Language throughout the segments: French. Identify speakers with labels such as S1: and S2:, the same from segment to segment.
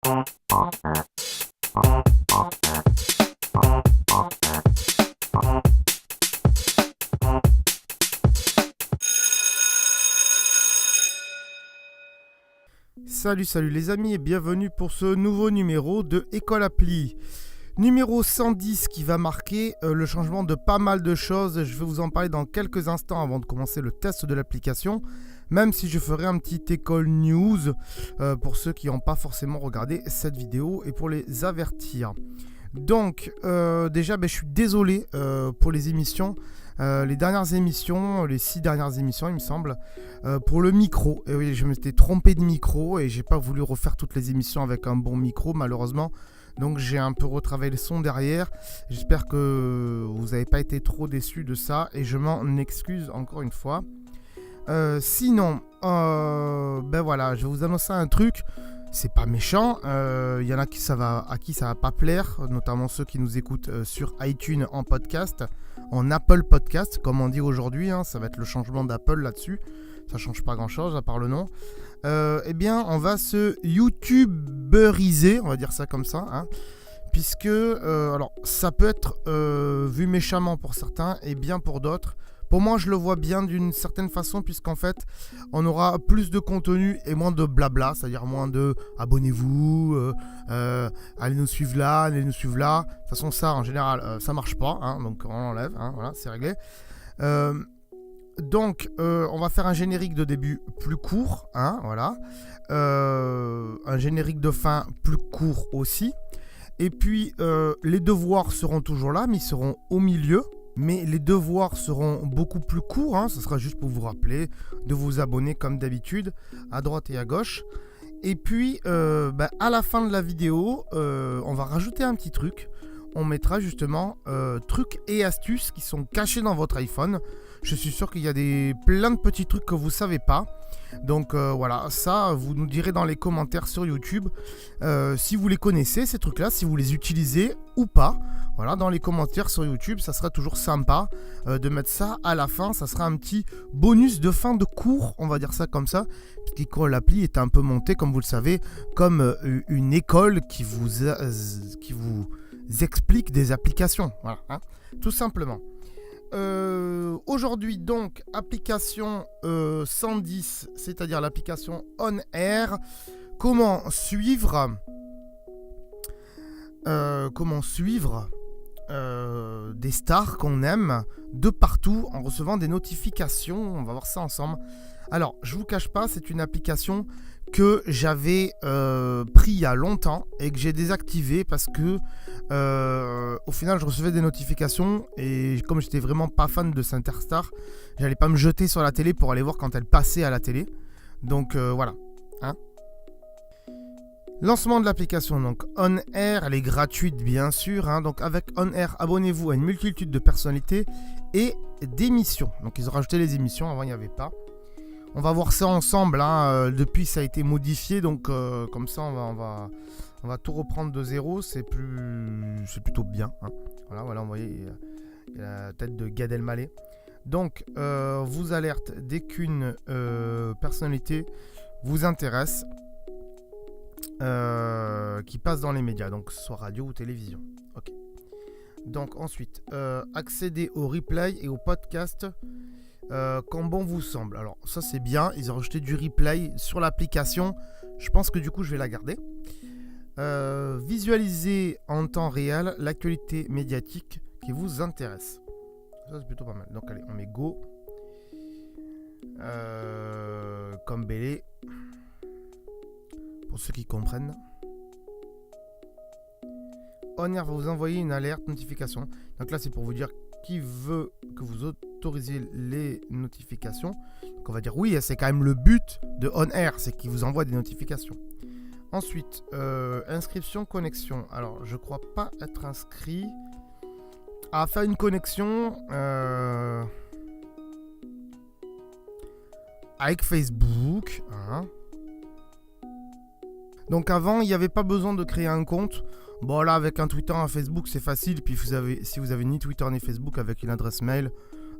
S1: Salut les amis et bienvenue pour ce nouveau numéro de École Appli. Numéro 110 qui va marquer le changement de pas mal de choses. Je vais vous en parler dans quelques instants avant de commencer le test de l'application. Même si je ferai un petit École News pour ceux qui n'ont pas forcément regardé cette vidéo et pour les avertir. Donc déjà je suis désolé pour les émissions. Les dernières émissions, les 6 dernières émissions il me semble, pour le micro. Et oui, je m'étais trompé de micro et j'ai pas voulu refaire toutes les émissions avec un bon micro malheureusement. Donc j'ai un peu retravaillé le son derrière. J'espère que vous n'avez pas été trop déçus de ça et je m'en excuse encore une fois. Sinon, voilà, je vais vous annoncer un truc. C'est pas méchant, y en a à qui ça va pas plaire, notamment ceux qui nous écoutent sur iTunes en podcast, en Apple Podcast, comme on dit aujourd'hui, ça va être le changement d'Apple là-dessus, ça change pas grand-chose à part le nom. On va se youtuberiser, on va dire ça comme ça, puisque alors ça peut être vu méchamment pour certains et bien pour d'autres. Pour moi, je le vois bien d'une certaine façon, puisqu'en fait, on aura plus de contenu et moins de blabla, c'est-à-dire moins de abonnez-vous, allez nous suivre là, allez nous suivre là. De toute façon, ça, en général, ça marche pas, donc on l'enlève, voilà, c'est réglé. Donc, on va faire un générique de début plus court, voilà. Un générique de fin plus court aussi. Et puis, les devoirs seront toujours là, mais ils seront au milieu. Mais les devoirs seront beaucoup plus courts, ce sera juste pour vous rappeler de vous abonner comme d'habitude, à droite et à gauche. Et puis, à la fin de la vidéo, on va rajouter un petit truc. On mettra justement trucs et astuces qui sont cachés dans votre iPhone. Je suis sûr qu'il y a plein de petits trucs que vous ne savez pas. Donc voilà, ça, vous nous direz dans les commentaires sur YouTube si vous les connaissez, ces trucs-là, si vous les utilisez ou pas. Voilà, dans les commentaires sur YouTube, ça sera toujours sympa de mettre ça à la fin. Ça sera un petit bonus de fin de cours, on va dire ça comme ça. L'école Appli est un peu montée, comme vous le savez, comme une école qui vous explique des applications. Voilà, tout simplement. Aujourd'hui donc application 110, c'est-à-dire l'application On Air. Comment suivre des stars qu'on aime de partout en recevant des notifications. On va voir ça ensemble. Alors je vous cache pas, c'est une application que j'avais pris il y a longtemps et que j'ai désactivé parce que au final je recevais des notifications et comme j'étais vraiment pas fan de Centerstar, j'allais pas me jeter sur la télé pour aller voir quand elle passait à la télé. Donc voilà. Lancement de l'application, donc On Air, elle est gratuite bien sûr, donc avec On Air, abonnez-vous à une multitude de personnalités et d'émissions. Donc ils ont rajouté les émissions, avant il n'y avait pas. On va voir ça ensemble, depuis ça a été modifié, donc comme ça on va tout reprendre de zéro, c'est plutôt bien. Voilà, vous voyez, il y a la tête de Gad Elmaleh. Donc vous alerte dès qu'une personnalité vous intéresse, qui passe dans les médias, donc que ce soit radio ou télévision. Ok. Donc ensuite, accéder au replay et au podcast quand bon vous semble. Alors ça c'est bien, ils ont rajouté du replay sur l'application. Je pense que du coup je vais la garder. Visualiser en temps réel l'actualité médiatique qui vous intéresse. Ça c'est plutôt pas mal. Donc allez, on met go. Comme Bélé. Pour ceux qui comprennent. On Air va vous envoyer une alerte notification. Donc là c'est pour vous dire qui veut que vous autorisiez les notifications. Donc on va dire oui, c'est quand même le but de On Air, c'est qu'il vous envoie des notifications. Ensuite, inscription, connexion. Alors je crois pas être inscrit. À faire une connexion avec Facebook. Donc avant, il n'y avait pas besoin de créer un compte. Bon là, avec un Twitter, un Facebook, c'est facile. Puis si vous avez ni Twitter ni Facebook avec une adresse mail,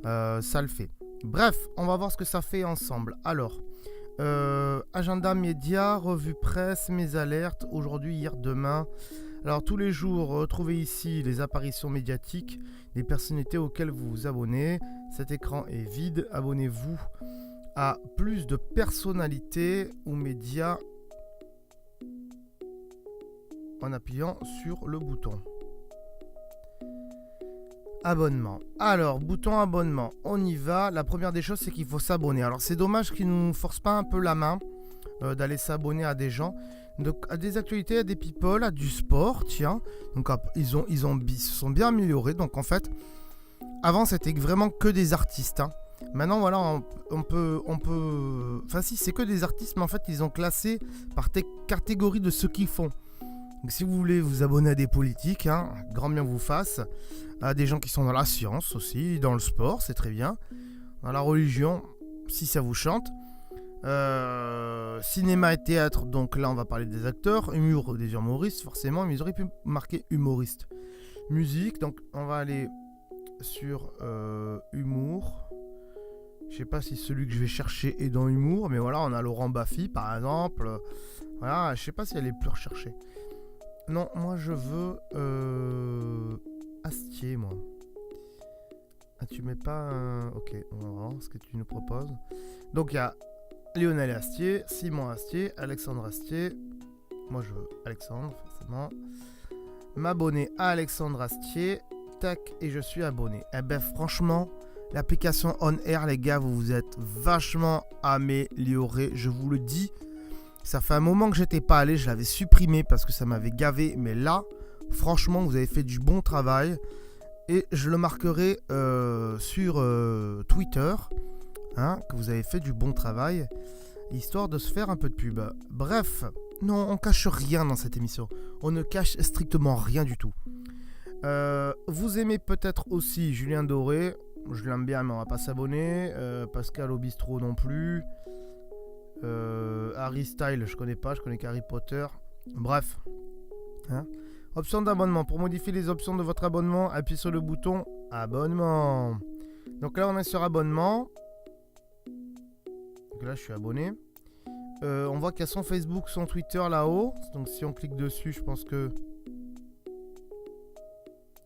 S1: ça le fait. Bref, on va voir ce que ça fait ensemble. Alors, Agenda média, revue presse, mes alertes, aujourd'hui, hier, demain. Alors tous les jours, retrouvez ici les apparitions médiatiques des personnalités auxquelles vous vous abonnez. Cet écran est vide, abonnez-vous à plus de personnalités ou médias en appuyant sur le bouton abonnement. Alors, bouton abonnement, on y va. La première des choses, c'est qu'il faut s'abonner. Alors, c'est dommage qu'ils ne nous forcent pas un peu la main d'aller s'abonner à des gens. Donc, à des actualités, à des people, à du sport, tiens. Donc, ils se sont bien améliorés. Donc, en fait, avant, c'était vraiment que des artistes. Hein. Maintenant, voilà, on peut... Enfin, si, c'est que des artistes, mais en fait, ils ont classé par catégorie de ce qu'ils font. Donc, si vous voulez vous abonner à des politiques, hein, grand bien vous fasse. À des gens qui sont dans la science aussi, dans le sport, c'est très bien. Dans la religion, si ça vous chante. Cinéma et théâtre, donc là on va parler des acteurs. Humour, des humoristes, forcément, mais ils auraient pu marquer humoriste. Musique, donc on va aller sur humour. Je sais pas si celui que je vais chercher est dans humour, mais voilà, on a Laurent Baffy par exemple. Voilà, je sais pas si elle est plus recherchée. Non, moi je veux Astier, moi. Ah, tu mets pas un... Ok, on va voir ce que tu nous proposes. Donc il y a Lionel Astier, Simon Astier, Alexandre Astier. Moi je veux Alexandre, forcément. M'abonner à Alexandre Astier. Tac, et je suis abonné. Eh ben franchement, l'application On Air, les gars, vous vous êtes vachement améliorés, je vous le dis. Ça fait un moment que j'étais pas allé, je l'avais supprimé parce que ça m'avait gavé. Mais là, franchement, vous avez fait du bon travail. Et je le marquerai sur Twitter, hein, que vous avez fait du bon travail, histoire de se faire un peu de pub. Bref, non, on cache rien dans cette émission. On ne cache strictement rien du tout. Vous aimez peut-être aussi Julien Doré. Je l'aime bien, mais on va pas s'abonner. Pascal au bistrot non plus. Harry Style, je connais pas, je connais qu'Harry Potter. Bref. Hein. Option d'abonnement. Pour modifier les options de votre abonnement, appuyez sur le bouton abonnement. Donc là, on est sur abonnement. Donc là, je suis abonné. On voit qu'il y a son Facebook, son Twitter là-haut. Donc si on clique dessus, je pense que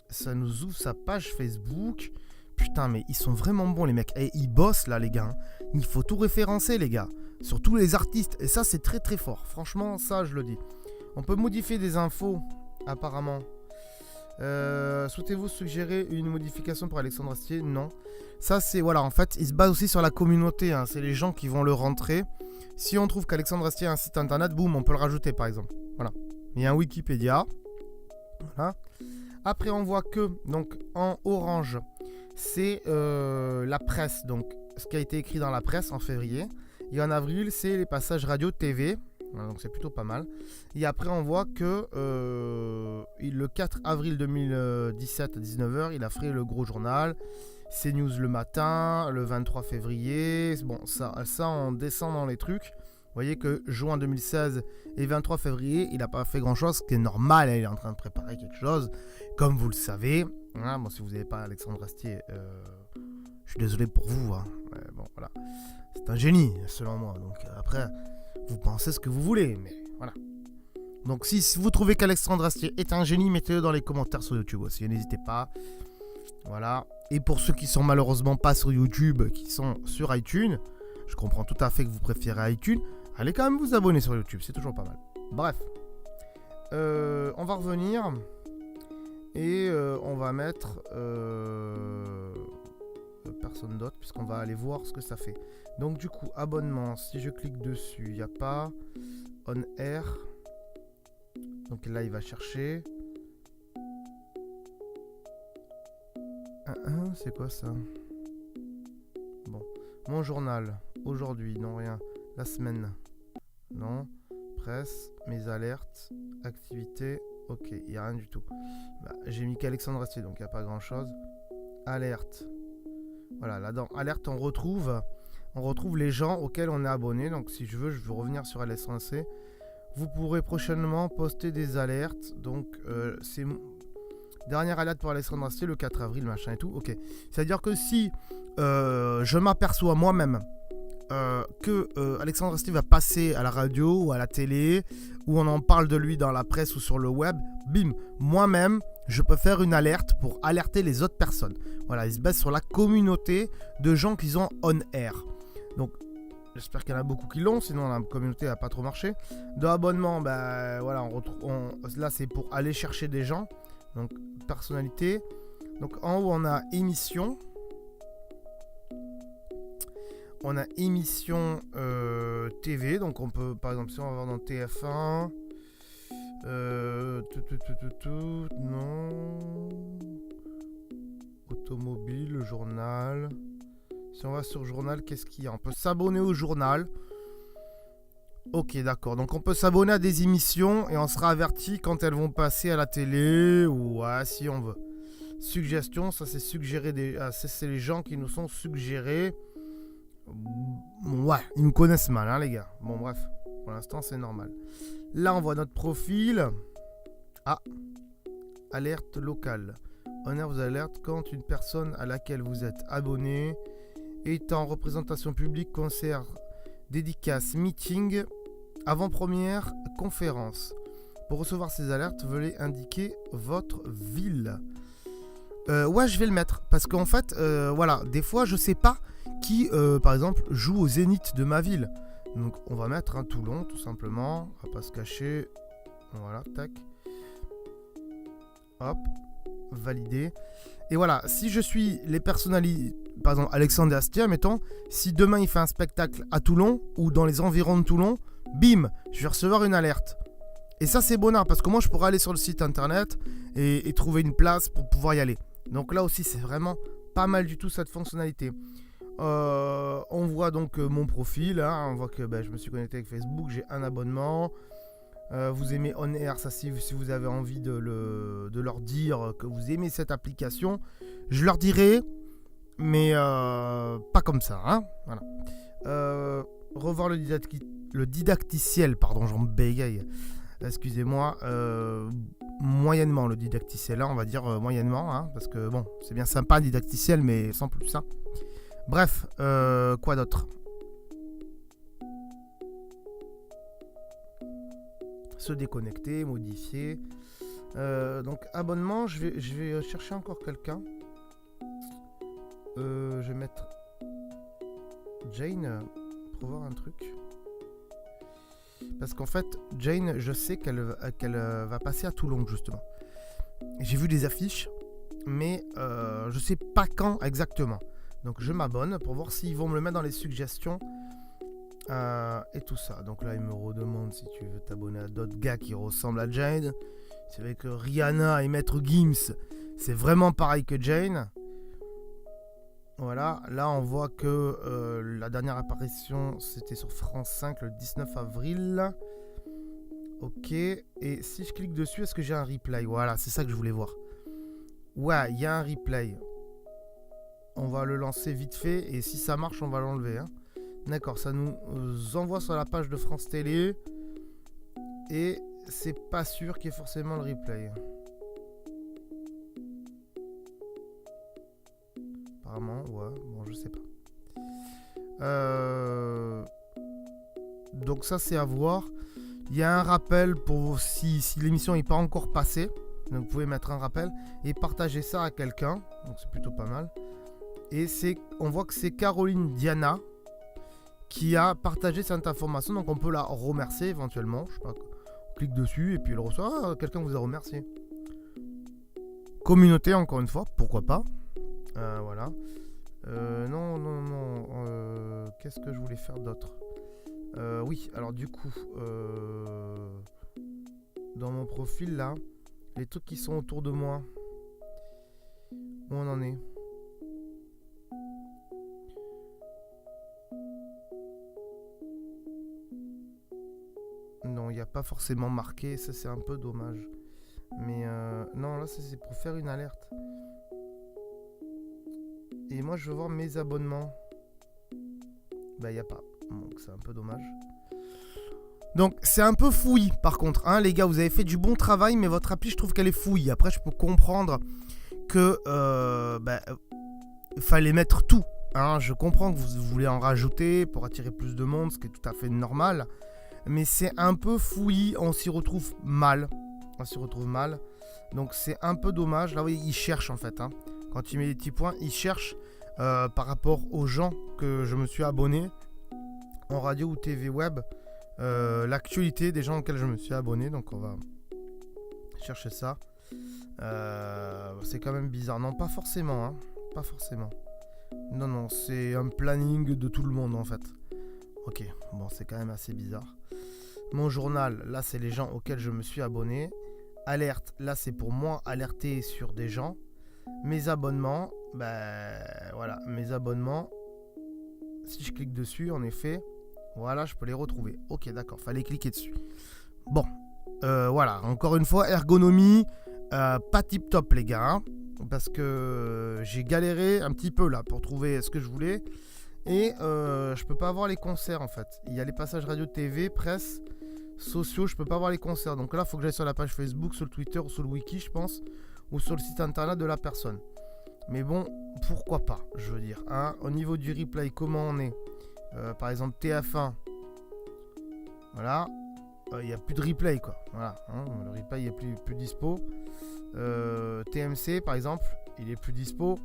S1: ça nous ouvre sa page Facebook. Putain, mais ils sont vraiment bons les mecs. Et ils bossent là, les gars. Il faut tout référencer, les gars. Surtout les artistes. Et ça, c'est très très fort. Franchement, ça, je le dis. On peut modifier des infos, apparemment. Souhaitez-vous suggérer une modification pour Alexandre Astier? Non. Ça, c'est... Voilà, en fait, il se base aussi sur la communauté. Hein. C'est les gens qui vont le rentrer. Si on trouve qu'Alexandre Astier a un site internet, boum, on peut le rajouter, par exemple. Voilà. Il y a un Wikipédia. Voilà. Après, on voit que, donc, en orange, c'est la presse. Donc, ce qui a été écrit dans la presse en février. Et en avril, c'est les passages radio TV. Voilà, donc, c'est plutôt pas mal. Et après, on voit que le 4 avril 2017 à 19h, il a fait le gros journal. CNews le matin, le 23 février. Bon, ça on descend dans les trucs. Vous voyez que juin 2016 et 23 février, il n'a pas fait grand-chose, ce qui est normal. Il est en train de préparer quelque chose, comme vous le savez. Hein, bon, si vous n'avez pas Alexandre Astier, je suis désolé pour vous. Hein. Ouais, bon, voilà. C'est un génie, selon moi. Donc après, vous pensez ce que vous voulez, mais voilà. Donc si vous trouvez qu'Alexandre Astier est un génie, mettez-le dans les commentaires sur YouTube aussi. N'hésitez pas. Voilà. Et pour ceux qui sont malheureusement pas sur YouTube, qui sont sur iTunes, je comprends tout à fait que vous préférez iTunes. Allez quand même vous abonner sur YouTube, c'est toujours pas mal. Bref, on va revenir et on va mettre personne d'autre puisqu'on va aller voir ce que ça fait. Donc du coup, abonnement, si je clique dessus, il n'y a pas On Air. Donc là, il va chercher. C'est quoi ça? Bon, mon journal, aujourd'hui, non rien. La semaine, non. Presse, mes alertes, activités, ok, il n'y a rien du tout. Bah, j'ai mis qu'Alexandre Astier, donc il n'y a pas grand chose. Alerte. Voilà, là-dedans, alerte, on retrouve les gens auxquels on est abonné. Donc si je veux revenir sur Alexandre Astier. Vous pourrez prochainement poster des alertes. Donc c'est dernière alerte pour Alexandre Astier le 4 avril, machin et tout. Ok. C'est-à-dire que si je m'aperçois moi-même que Alexandre Astier va passer à la radio ou à la télé, ou on en parle de lui dans la presse ou sur le web, bim, moi-même, je peux faire une alerte pour alerter les autres personnes. Voilà, il se base sur la communauté de gens qui sont on air. Donc, j'espère qu'il y en a beaucoup qui l'ont, sinon la communauté n'a pas trop marché. De abonnement, voilà, là c'est pour aller chercher des gens. Donc, personnalité. Donc, en haut, on a émission. On a émission TV, donc on peut, par exemple, si on va voir dans TF1, non, automobile, journal. Si on va sur journal, qu'est-ce qu'il y a? On peut s'abonner au journal. Ok, d'accord. Donc on peut s'abonner à des émissions et on sera averti quand elles vont passer à la télé ou si on veut. Suggestion, ça c'est suggéré c'est les gens qui nous sont suggérés. Ouais, ils me connaissent mal, hein, les gars. Bon, bref, pour l'instant, c'est normal. Là, on voit notre profil. Alerte locale. On vous alerte quand une personne à laquelle vous êtes abonné est en représentation publique, concert, dédicace, meeting, avant-première, conférence. Pour recevoir ces alertes, veuillez indiquer votre ville. Ouais, je vais le mettre. Parce qu'en fait, voilà, des fois, je sais pas qui, par exemple, joue au Zénith de ma ville. Donc, on va mettre Toulon, tout simplement. On va pas se cacher. Voilà, tac. Hop, valider. Et voilà, si je suis les personnalités, par exemple, Alexandre Astier, mettons, si demain il fait un spectacle à Toulon ou dans les environs de Toulon, bim, je vais recevoir une alerte. Et ça, c'est bonheur parce que moi, je pourrais aller sur le site internet et trouver une place pour pouvoir y aller. Donc là aussi, c'est vraiment pas mal du tout cette fonctionnalité. On voit donc mon profil, hein, on voit que je me suis connecté avec Facebook, j'ai un abonnement. Vous aimez On Air, ça si vous avez envie de leur dire que vous aimez cette application, je leur dirai, mais pas comme ça, hein, voilà. Revoir le didacticiel, pardon, j'en bégaye. Excusez-moi, moyennement le didacticiel, là on va dire moyennement, hein, parce que bon, c'est bien sympa didacticiel, mais sans plus, hein. Bref, quoi d'autre? Se déconnecter, modifier. Donc abonnement, je vais chercher encore quelqu'un. Je vais mettre Jane pour voir un truc. Parce qu'en fait, Jane, je sais qu'elle va passer à Toulon, justement. J'ai vu des affiches, mais je sais pas quand exactement. Donc je m'abonne pour voir s'ils vont me le mettre dans les suggestions et tout ça. Donc là, il me redemande si tu veux t'abonner à d'autres gars qui ressemblent à Jane. C'est vrai que Rihanna et Maître Gims, c'est vraiment pareil que Jane. Voilà, là on voit que la dernière apparition c'était sur France 5 le 19 avril. Ok, et si je clique dessus, est-ce que j'ai un replay? Voilà, c'est ça que je voulais voir. Ouais, il y a un replay. On va le lancer vite fait et si ça marche, on va l'enlever, hein. D'accord, ça nous envoie sur la page de France Télé et c'est pas sûr qu'il y ait forcément le replay. Apparemment, ouais, bon, je sais pas. Donc ça, c'est à voir. Il y a un rappel pour si l'émission n'est pas encore passée. Donc vous pouvez mettre un rappel et partager ça à quelqu'un. Donc c'est plutôt pas mal. Et on voit que c'est Caroline Diana qui a partagé cette information. Donc on peut la remercier éventuellement. Je sais pas, on clique dessus et puis elle reçoit. Ah, quelqu'un vous a remercié. Communauté, encore une fois, pourquoi pas. Voilà. Non. Qu'est-ce que je voulais faire d'autre? Oui, alors du coup, dans mon profil là, les trucs qui sont autour de moi, où on en est? Non, il n'y a pas forcément marqué, ça c'est un peu dommage. Mais non, là c'est pour faire une alerte. Et moi je veux voir mes abonnements. Bah il n'y a pas, donc c'est un peu dommage. Donc c'est un peu fouillis par contre, hein, les gars, vous avez fait du bon travail, mais votre appli je trouve qu'elle est fouillie. Après je peux comprendre que fallait mettre tout. hein, je comprends que vous voulez en rajouter pour attirer plus de monde, ce qui est tout à fait normal. Mais c'est un peu fouillis, on s'y retrouve mal. Donc c'est un peu dommage. Là, oui, il cherche en fait. Hein. Quand il met des petits points, il cherche par rapport aux gens que je me suis abonné en radio ou TV web. L'actualité des gens auxquels je me suis abonné. Donc on va chercher ça. C'est quand même bizarre. Non, pas forcément. Hein. Pas forcément. Non, c'est un planning de tout le monde en fait. Ok, bon, c'est quand même assez bizarre. Mon journal, là, c'est les gens auxquels je me suis abonné. Alerte, là, c'est pour moi alerter sur des gens. Mes abonnements, voilà, mes abonnements. Si je clique dessus, en effet, voilà, je peux les retrouver. Ok, d'accord, fallait cliquer dessus. Bon, voilà, encore une fois, ergonomie, pas tip top, les gars. Hein, parce que j'ai galéré un petit peu là pour trouver ce que je voulais. Et je peux pas voir les concerts en fait. Il y a les passages radio, TV, presse, sociaux, je peux pas voir les concerts. Donc là, il faut que j'aille sur la page Facebook, sur le Twitter, ou sur le wiki, je pense, ou sur le site internet de la personne. Mais bon, pourquoi pas, je veux dire. Hein, au niveau du replay, comment on est par exemple, TF1. Voilà. Il n'y a plus de replay, quoi. Voilà. Hein, le replay est plus dispo. TMC, par exemple, il est plus dispo.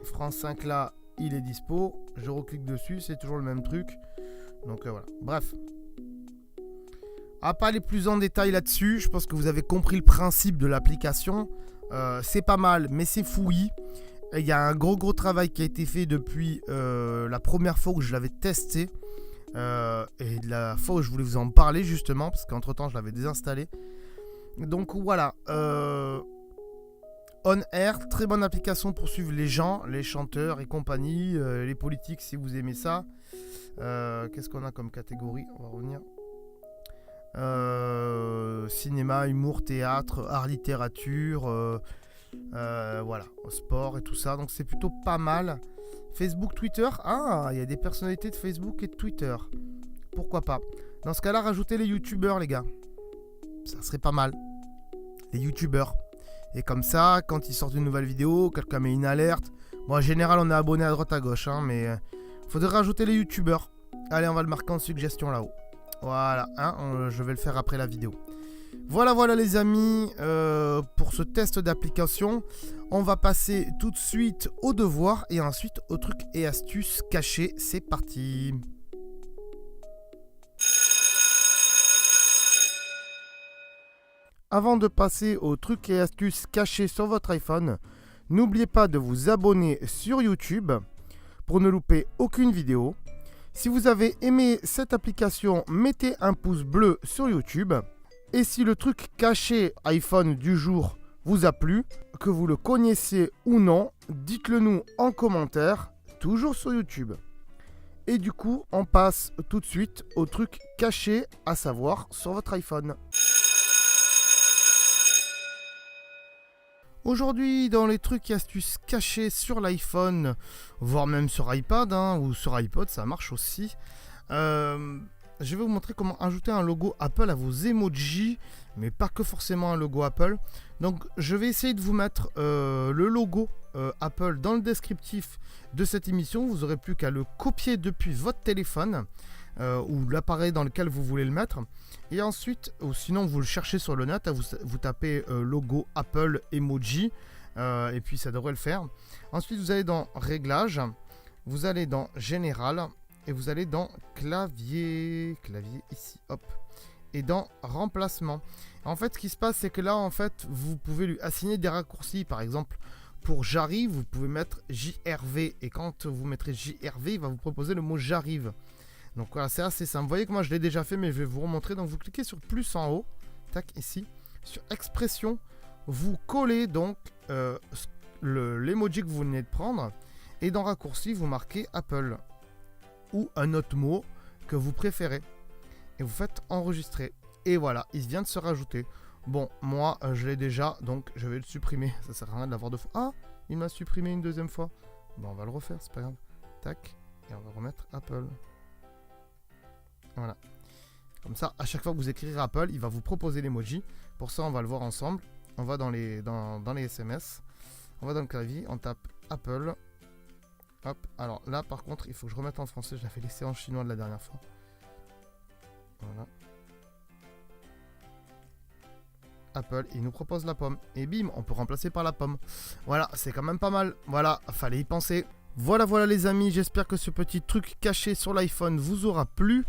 S1: France 5, là, il est dispo. Je reclique dessus, c'est toujours le même truc. Donc voilà. Bref. À pas aller plus en détail là-dessus, je pense que vous avez compris le principe de l'application. C'est pas mal, mais c'est fouillis. Il y a un gros travail qui a été fait depuis la première fois où je l'avais testé. Et de la fois où je voulais vous en parler justement, parce qu'entre temps je l'avais désinstallé. Donc voilà. On Air, très bonne application pour suivre les gens, les chanteurs et compagnie, les politiques si vous aimez ça. Qu'est-ce qu'on a comme catégorie? On va revenir. Cinéma, humour, théâtre, art, littérature, voilà, sport et tout ça. Donc c'est plutôt pas mal. Facebook, Twitter. Ah, il y a des personnalités de Facebook et de Twitter. Pourquoi pas? Dans ce cas-là, rajoutez les youtubeurs, les gars. Ça serait pas mal. Les youtubeurs. Et comme ça, quand ils sortent une nouvelle vidéo, quelqu'un met une alerte. Bon, en général, on est abonné à droite à gauche, hein, mais faudrait rajouter les youtubeurs. Allez, on va le marquer en suggestion là-haut. Voilà, hein, je vais le faire après la vidéo. Voilà les amis, pour ce test d'application. On va passer tout de suite aux devoirs et ensuite aux trucs et astuces cachés. C'est parti. Avant de passer aux trucs et astuces cachés sur votre iPhone, n'oubliez pas de vous abonner sur YouTube pour ne louper aucune vidéo. Si vous avez aimé cette application, mettez un pouce bleu sur YouTube. Et si le truc caché iPhone du jour vous a plu, que vous le connaissiez ou non, dites-le nous en commentaire, toujours sur YouTube. Et du coup, on passe tout de suite au truc caché à savoir sur votre iPhone. Aujourd'hui, dans les trucs et astuces cachés sur l'iPhone, voire même sur iPad ou sur iPod, ça marche aussi. Je vais vous montrer comment ajouter un logo Apple à vos emojis, mais pas que forcément un logo Apple. Donc je vais essayer de vous mettre le logo Apple dans le descriptif de cette émission. Vous n'aurez plus qu'à le copier depuis votre téléphone ou l'appareil dans lequel vous voulez le mettre. Et ensuite, ou sinon vous le cherchez sur le net, vous tapez logo Apple emoji et puis ça devrait le faire. Ensuite vous allez dans Réglages, vous allez dans Général. Et vous allez dans clavier ici, hop, et dans remplacement. En fait, ce qui se passe, c'est que là, en fait, vous pouvez lui assigner des raccourcis. Par exemple, pour j'arrive, vous pouvez mettre JRV. Et quand vous mettrez JRV, il va vous proposer le mot j'arrive. Donc voilà, c'est assez simple. Vous voyez que moi, je l'ai déjà fait, mais je vais vous remontrer. Donc vous cliquez sur plus en haut, tac, ici, sur expression. Vous collez donc l'emoji que vous venez de prendre. Et dans raccourci, vous marquez Apple. Ou un autre mot que vous préférez. Et vous faites enregistrer. Et voilà, il vient de se rajouter. Bon, moi, je l'ai déjà, donc je vais le supprimer. Ça sert à rien de l'avoir deux fois. Ah, il m'a supprimé une deuxième fois. Bon, on va le refaire, c'est pas grave. Tac, et on va remettre Apple. Voilà. Comme ça, à chaque fois que vous écrirez Apple, il va vous proposer l'emoji. Pour ça, on va le voir ensemble. On va dans les SMS. On va dans le clavier, on tape Apple. Hop, alors là par contre il faut que je remette en français, je l'avais laissé en chinois de la dernière fois. Voilà. Apple, il nous propose la pomme. Et bim, on peut remplacer par la pomme. Voilà, c'est quand même pas mal. Voilà, fallait y penser. Voilà, voilà les amis, j'espère que ce petit truc caché sur l'iPhone vous aura plu.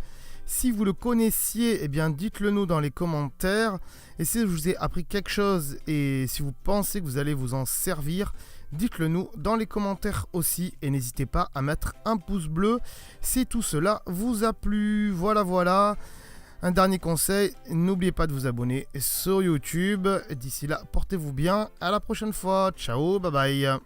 S1: Si vous le connaissiez, eh bien dites-le nous dans les commentaires. Et si je vous ai appris quelque chose et si vous pensez que vous allez vous en servir, dites-le nous dans les commentaires aussi. Et n'hésitez pas à mettre un pouce bleu si tout cela vous a plu. Voilà, voilà. Un dernier conseil, n'oubliez pas de vous abonner sur YouTube. D'ici là, portez-vous bien. À la prochaine fois. Ciao, bye bye.